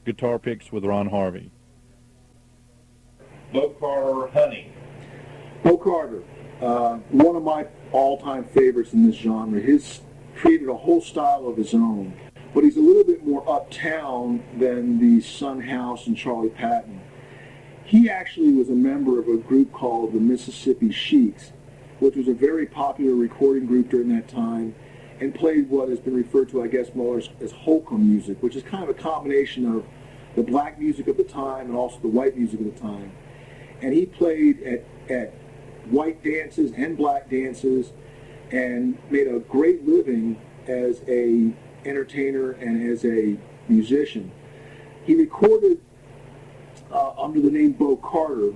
Guitar Picks with Ron Harvey. Bo Carter, Honey. Bo Carter, one of my all-time favorites in this genre. He's created a whole style of his own, but he's a little bit more uptown than the Son House and Charlie Patton. He actually was a member of a group called the Mississippi Sheiks, which was a very popular recording group during that time, and played what has been referred to, I guess, more as Holcomb music, which is kind of a combination of the black music of the time and also the white music of the time. And he played at white dances and black dances and made a great living as a entertainer and as a musician. He recorded under the name Bo Carter.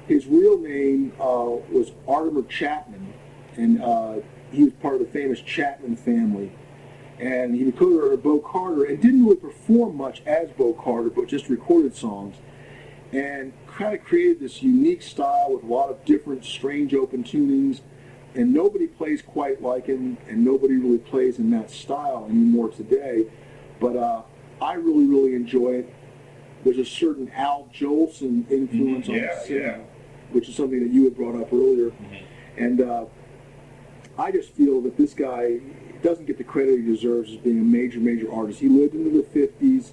His real name was Artimer Chapman, and he was part of the famous Chapman family. And he recorded under Bo Carter and didn't really perform much as Bo Carter, but just recorded songs. And kind of created this unique style with a lot of different strange open tunings, and nobody plays quite like him, and nobody really plays in that style anymore today. But I really enjoy it. There's a certain Al Jolson influence on the singing, which is something that you had brought up earlier. And I just feel that this guy doesn't get the credit he deserves as being a major artist. He lived into the 50s.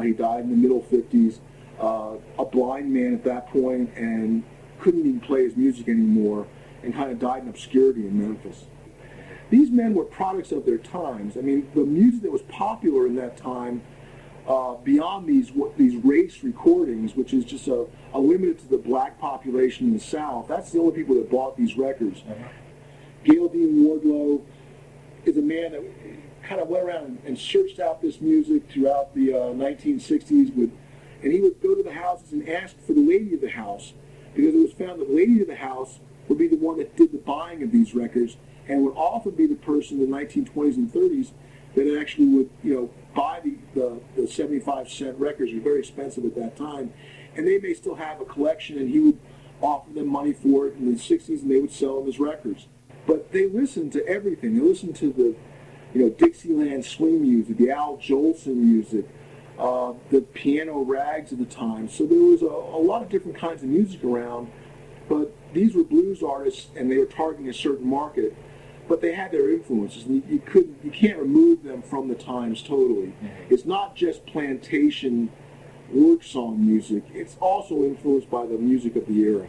He died in the middle 50s. A blind man at that point, and couldn't even play his music anymore, and kind of died in obscurity in Memphis. These men were products of their times. I mean, the music that was popular in that time, beyond these race recordings, which is just a limited to the black population in the South, that's the only people that bought these records. Gail Dean Wardlow is a man that kind of went around and searched out this music throughout the 1960s and he would go to the houses and ask for the lady of the house, because it was found that the lady of the house would be the one that did the buying of these records, and would often be the person in the 1920s and 30s that actually would, buy the 75-cent records. Were very expensive at that time, and they may still have a collection, and he would offer them money for it in the 60s, and they would sell them his records. But they listened to everything. They listened to the, Dixieland swing music, the Al Jolson music, the piano rags of the time. So there was a lot of different kinds of music around, but these were blues artists, and they were targeting a certain market, but they had their influences, and you can't remove them from the times totally. It's not just plantation work song music, it's also influenced by the music of the era.